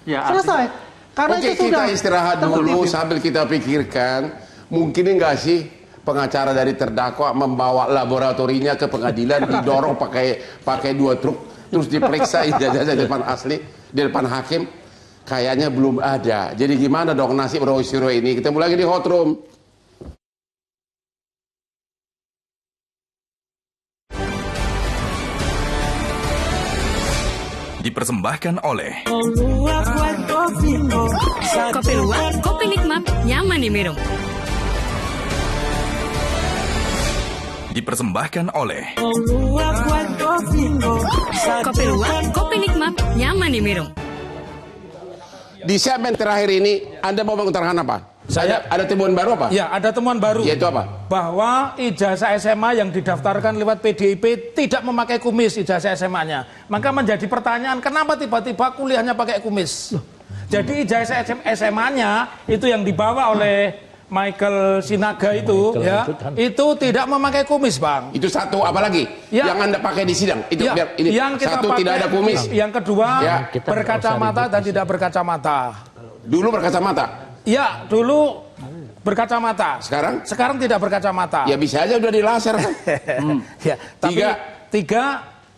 Selesai. Karena Oke, itu kita sudah istirahat dulu sambil kita pikirkan, mungkin enggak sih pengacara dari terdakwa membawa laboratorinya ke pengadilan, didorong pakai 2 truk, terus diperiksa ijazah di depan asli, di depan hakim. Kayaknya belum ada. Jadi gimana dong nasib Roy Suryo ini? Ketemu lagi di Hot Room. Dipersembahkan oleh Kopi luwak, kopi nikmat, nyaman diminum. Dipersembahkan oleh Kopi luwak, kopi nikmat, nyaman diminum. Di segmen terakhir ini, Anda mau mengutarakan apa? Ada temuan baru apa? Ya, ada temuan baru. Yaitu apa? Bahwa ijazah SMA yang didaftarkan lewat PDIP tidak memakai kumis ijazah SMA-nya. Maka menjadi pertanyaan, kenapa tiba-tiba kuliahnya pakai kumis? Jadi ijazah SMA-nya itu yang dibawa oleh Michael Sinaga itu, itu tidak memakai kumis, Bang. Itu satu, apalagi yang Anda pakai di sidang? Itu biar ini yang kita satu pakai, tidak ada kumis. Yang kedua berkacamata dan tidak berkacamata. Dulu berkacamata. Ya, dulu berkacamata. Sekarang? Sekarang tidak berkacamata. Ya bisa aja udah dilaser kan. Ya, tapi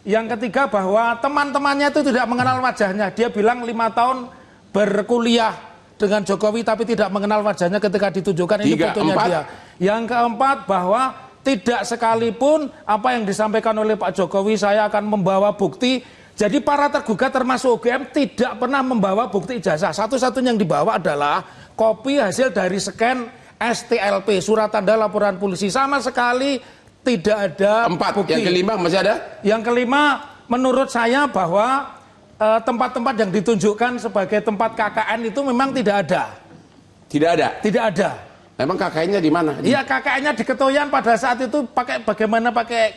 yang ketiga bahwa teman-temannya itu tidak mengenal wajahnya. Dia bilang 5 tahun berkuliah dengan Jokowi tapi tidak mengenal wajahnya ketika ditunjukkan. Ini fotonya dia. Yang keempat bahwa tidak sekalipun apa yang disampaikan oleh Pak Jokowi saya akan membawa bukti. Jadi para tergugat termasuk UGM tidak pernah membawa bukti ijazah. Satu-satunya yang dibawa adalah kopi hasil dari scan STLP, surat tanda laporan polisi. Sama sekali tidak ada bukti. Yang kelima masih ada? Yang kelima menurut saya bahwa tempat-tempat yang ditunjukkan sebagai tempat KKN itu memang tidak ada. Tidak ada? Tidak ada. Emang KKN-nya di mana? Iya, KKN-nya di Ketoyan pada saat itu pakai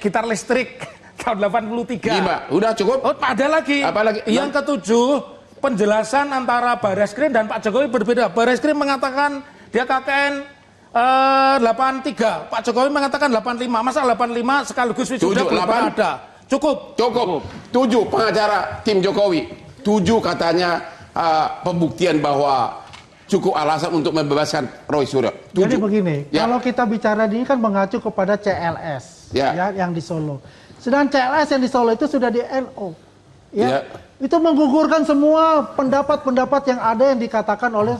gitar listrik. Tahun 83. 5. Udah cukup? Oh, ada lagi. Apa lagi? Yang ketujuh, penjelasan antara Barreskrim dan Pak Jokowi berbeda. Barreskrim mengatakan dia KKN 83. Pak Jokowi mengatakan 85. Masa 85 sekaligus wisuda belum ada? Cukup. 7 pengacara tim Jokowi. 7 katanya pembuktian bahwa cukup alasan untuk membebaskan Roy Suryo. Jadi begini, kalau kita bicara ini kan mengacu kepada CLS yang di Solo. Sedang CLS yang di Solo itu sudah di NO. Itu menggugurkan semua pendapat-pendapat yang ada yang dikatakan oleh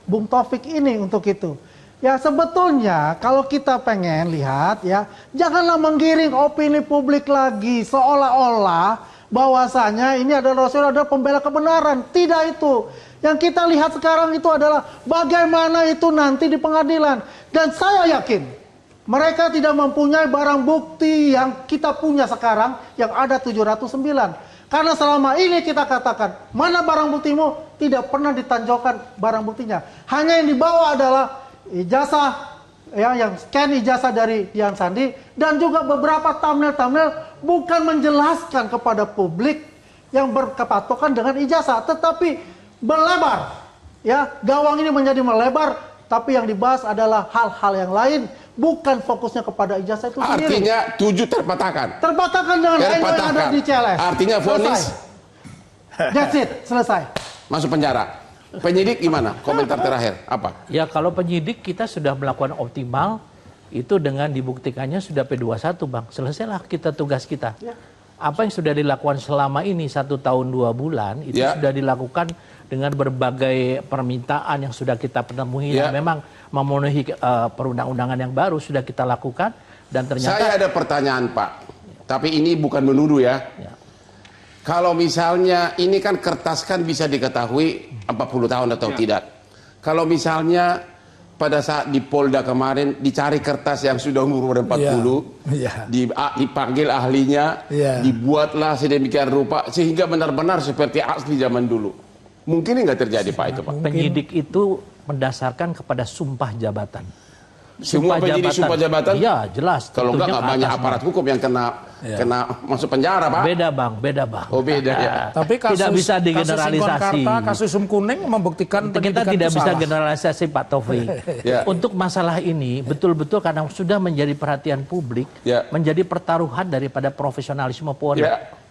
Bung Taufik ini untuk itu. Ya sebetulnya kalau kita pengen lihat janganlah menggiring opini publik lagi seolah-olah bahwasanya ini adalah Roy adalah pembela kebenaran. Tidak itu. Yang kita lihat sekarang itu adalah bagaimana itu nanti di pengadilan. Dan saya yakin mereka tidak mempunyai barang bukti yang kita punya sekarang yang ada 709. Karena selama ini kita katakan, mana barang buktimu? Tidak pernah ditanjaukan barang buktinya. Hanya yang dibawa adalah ijazah, yang scan ijazah dari Dian Sandi, dan juga beberapa thumbnail bukan menjelaskan kepada publik yang berkepatokan dengan ijazah, tetapi melebar. Gawang ini menjadi melebar, tapi yang dibahas adalah hal-hal yang lain. Bukan fokusnya kepada ijazah itu sendiri. Artinya 7 terpatahkan. Terpatahkan dengan yang ada di CLS. Artinya vonis. That's it, selesai. Masuk penjara. Penyidik gimana? Komentar terakhir apa? Ya kalau penyidik kita sudah melakukan optimal itu dengan dibuktikannya sudah P21 Bang. Selesailah kita tugas kita. Apa yang sudah dilakukan selama ini 1 tahun 2 bulan itu sudah dilakukan dengan berbagai permintaan yang sudah kita penuhi dan memang memenuhi perundang-undangan yang baru sudah kita lakukan dan ternyata. Saya ada pertanyaan Pak, tapi ini bukan menuduh ya. Kalau misalnya ini kan kertas kan bisa diketahui 40 tahun atau tidak. Kalau misalnya pada saat di Polda kemarin dicari kertas yang sudah umur 40, dipanggil ahlinya, dibuatlah sedemikian rupa sehingga benar-benar seperti asli zaman dulu. Mungkin nggak terjadi Pak itu Pak? Penyidik itu mendasarkan kepada sumpah jabatan. Semua penyidik sumpah jabatan? Iya, jelas. Kalau enggak banyak aparat hukum yang kena masuk penjara, Pak. Beda, Bang. Beda, Bang. Oh, beda ya. Tapi kasus, tidak bisa digeneralisasi. Kasus kuning membuktikan kita tidak bisa generalisasi, Pak Taufik. Ya. Untuk masalah ini betul-betul karena sudah menjadi perhatian publik, menjadi pertaruhan daripada profesionalisme Polri.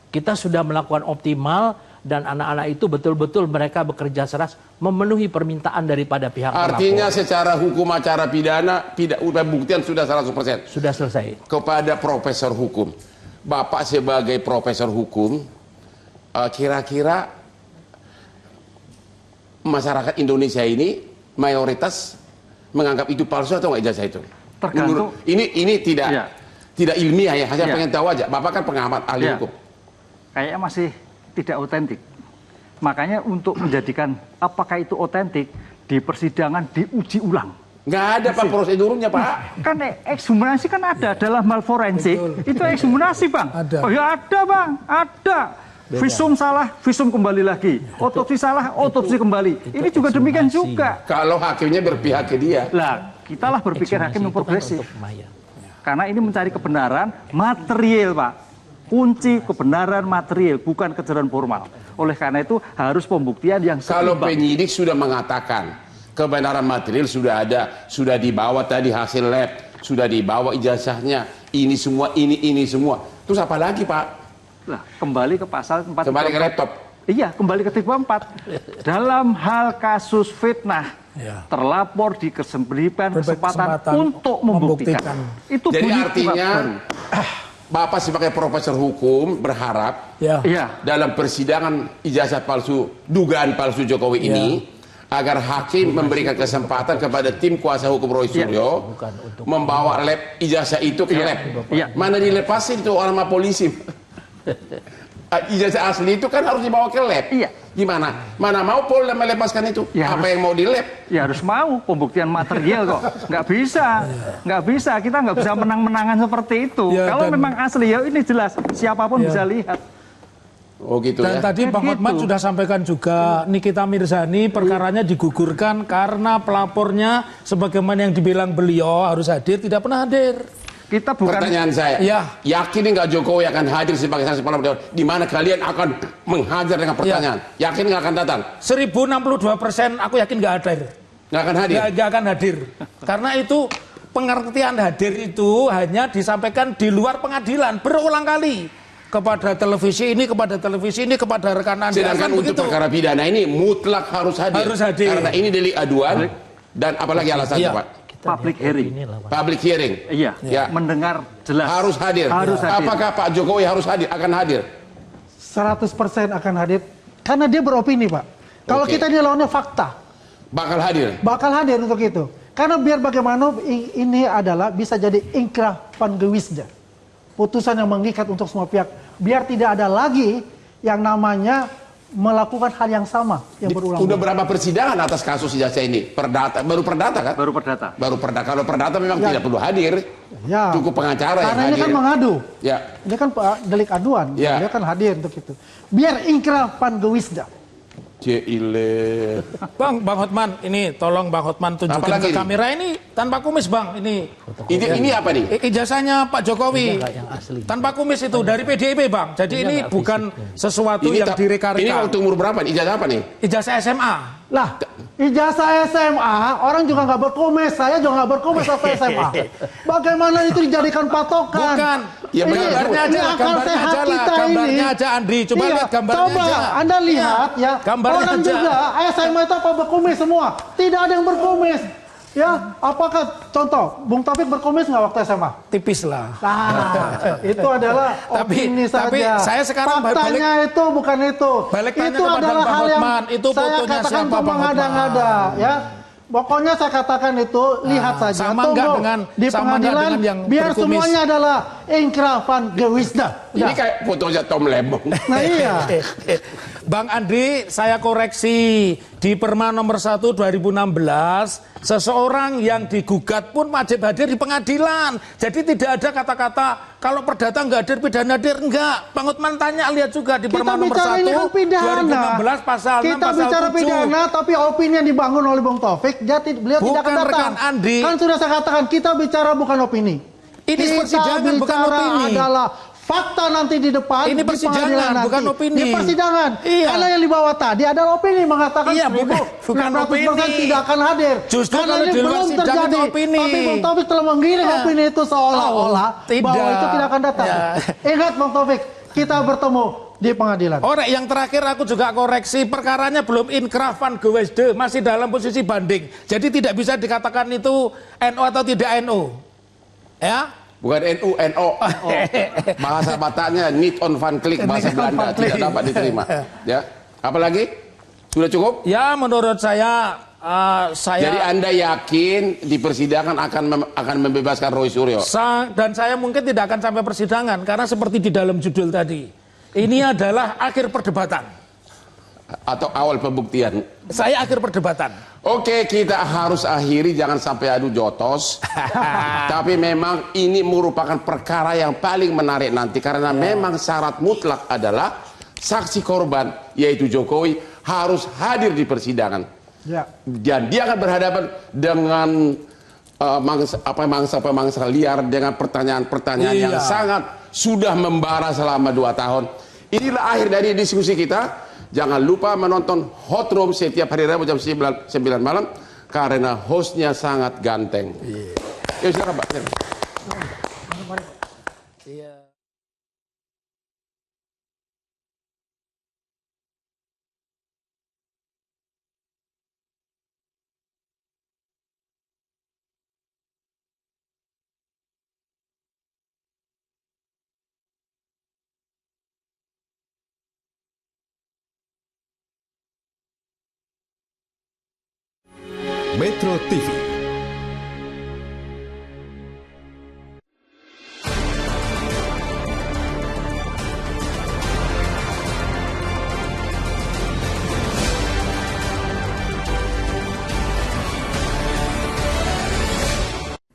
Kita sudah melakukan optimal dan anak-anak itu betul-betul mereka bekerja keras memenuhi permintaan daripada pihak Artinya pelapor. secara hukum acara pidana pembuktian sudah 100%. Sudah selesai. Kepada profesor hukum. Bapak sebagai profesor hukum, kira-kira masyarakat Indonesia ini mayoritas menganggap itu palsu atau nggak ijazah itu? Tergantung. Ini tidak ilmiah ya, hanya pengen tahu aja. Bapak kan pengamat ahli hukum. Kayaknya masih tidak otentik. Makanya untuk menjadikan apakah itu otentik, di persidangan diuji ulang. Nggak ada Pak prosedurnya, Pak. Kan ekshumasi kan ada dalam hal forensik. Itu ekshumasi, Bang. Ada. Oh ya ada, Bang. Ada. Visum salah, visum kembali lagi. Otopsi salah, otopsi kembali. Ini juga demikian juga. Kalau hakimnya berpihak ke dia. Lah, kitalah berpikir hakim yang progresif. Karena ini mencari kebenaran material, Pak. Kunci kebenaran material, bukan kebenaran formal. Oleh karena itu harus pembuktian yang Kalau seimbang. penyidik sudah mengatakan kebenaran material sudah ada, sudah dibawa tadi hasil lab, sudah dibawa ijazahnya, ini semua, ini semua. Terus apa lagi, Pak? Lah, kembali ke pasal 4. Kembali ke laptop. Iya, kembali ke 4. Dalam hal kasus fitnah, terlapor diberikan kesempatan untuk membuktikan. Itu jadi bunyi artinya Bapak sebagai profesor hukum berharap dalam persidangan ijazah palsu, dugaan palsu Jokowi ini, agar hakim memberikan kesempatan kepada tim kuasa hukum Roy Suryo membawa lab ijazah itu ke lab. Mana dilepasin itu orang sama polisi? Ijazah asli itu kan harus dibawa ke lab. Gimana? Mana mau Polda melepaskan itu? Apa yang mau di lab? Ya harus mau pembuktian material kok. Nggak bisa. Nggak bisa. Kita nggak bisa menang-menangan seperti itu. Kalau memang asli ya ini jelas. Siapapun bisa lihat. Oh gitu. Dan tadi Bang Hotman sudah sampaikan juga Nikita Mirzani perkaranya digugurkan karena pelapornya sebagaimana yang dibilang beliau harus hadir tidak pernah hadir. Kita bukan. Pertanyaan saya, yakin nggak Jokowi akan hadir sebagai saksi pelapor? Di mana kalian akan menghajar dengan pertanyaan? Yakin nggak akan datang? 1062% aku yakin nggak hadir. Nggak akan hadir? Nggak akan hadir. Karena itu pengertian hadir itu hanya disampaikan di luar pengadilan berulang kali. Kepada televisi ini, kepada rekan Anda. Sedangkan untuk perkara pidana ini mutlak harus hadir. Harus hadir. Karena ini delik aduan dan apalagi alasannya, Pak? Public hearing. Public hearing. Iya. Mendengar jelas. Harus hadir. Harus hadir. Apakah Pak Jokowi harus hadir? Akan hadir? 100% akan hadir. Karena dia beropini, Pak. Kalau kita dia lawannya fakta. Bakal hadir? Bakal hadir untuk itu. Karena biar bagaimana ini adalah bisa jadi inkrah van gewisda. Putusan yang mengikat untuk semua pihak. Biar tidak ada lagi yang namanya melakukan hal yang sama yang berulang. Udah berapa persidangan atas kasus ijazah ini? Baru perdata kan? Baru perdata. Kalau perdata memang tidak perlu hadir. Cukup pengacara yang hadir. Karena ini kan mengadu. Ini kan delik aduan. Dia kan hadir untuk itu. Biar inkrah van gewisda. Bang Hotman, ini tolong Bang Hotman tunjukin ke kamera ini tanpa kumis, Bang. Ini apa nih? Ijazahnya Pak Jokowi. Tanpa kumis itu dari PDIP, Bang. Jadi ini bukan sesuatu yang direka-reka. Ini waktu umur berapa? Ijazah apa nih? Ijazah SMA. Lah, ijazah SMA orang juga nggak berkumis, saya juga nggak berkumis waktu SMA. Bagaimana itu dijadikan patokan? Bukan. Ya gambarnya aja, gambarnya aja Andri. Coba lihat gambarnya coba aja. Anda lihat ya. Gambarnya orang aja. juga SMA itu apa berkumis semua? Tidak ada yang berkumis. Ya, apakah contoh Bung Taufik berkumis nggak waktu SMA? Tipis lah. Nah, itu adalah opini saja. Tapi saya sekarang faktanya itu bukan itu. Itu adalah hal yang itu saya katakan mengada-ngada, ya. Pokoknya saya katakan itu lihat saja. Sama enggak dengan di pengadilan yang biar berkumis. semuanya adalah Inkrah van Gewisda. Ini kayak fotonya Tom Lembong. Nah iya. Bang Andri, saya koreksi. Di Perma nomor 1 2016, seseorang yang digugat pun wajib hadir di pengadilan. Jadi tidak ada kata-kata kalau perdata nggak hadir, pidana hadir, enggak. Bang Hotman tanya, lihat juga di Perma nomor 1 2016 pasal 6 kita pasal bicara 7. pidana, tapi opini yang dibangun oleh Bang Taufik, beliau tidak akan datang. Andri. Kan sudah saya katakan, kita bicara bukan opini. Ini persidangan bukan opini. Adalah fakta nanti di depan. Ini persidangan bukan opini. Di persidangan. Iya. Karena yang dibawa tadi adalah opini mengatakan iya, bukan opini. tidak akan hadir. Justru karena kalau ini di luar belum sidang terjadi. itu opini. Tapi Bang Taufik telah menggiring opini itu seolah-olah bahwa itu tidak akan datang. Ya. Ingat Bang Taufik, kita bertemu di pengadilan. Yang terakhir aku juga koreksi, perkaranya belum inkrah van Gewisde, masih dalam posisi banding. Jadi tidak bisa dikatakan itu NU atau tidak NU. Ya? Bukan NU, NO. Bahasa Bataknya Niet on van Klik, bahasa Belanda, tidak dapat diterima. Ya, apalagi? Sudah cukup? Ya, menurut saya Jadi Anda yakin di persidangan akan membebaskan Roy Suryo? Dan saya mungkin tidak akan sampai persidangan karena seperti di dalam judul tadi, ini adalah akhir perdebatan. Atau awal pembuktian? Saya akhir perdebatan. Oke, kita harus akhiri, jangan sampai adu jotos. Tapi memang ini merupakan perkara yang paling menarik nanti karena memang syarat mutlak adalah saksi korban yaitu Jokowi harus hadir di persidangan. Ya. Dan dia akan berhadapan dengan mangsa liar dengan pertanyaan-pertanyaan yang sangat sudah membara selama 2 tahun. Inilah akhir dari diskusi kita. Jangan lupa menonton Hot Room setiap hari Rabu jam 9 malam karena hostnya sangat ganteng. Yuk silakan Pak. Metro TV.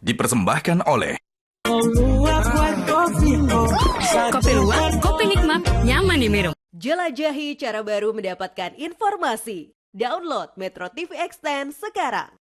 Dipersembahkan oleh Kopi luwak, kopi nikmat, nyaman diminum. Jelajahi cara baru mendapatkan informasi. Download Metro TV Extend sekarang.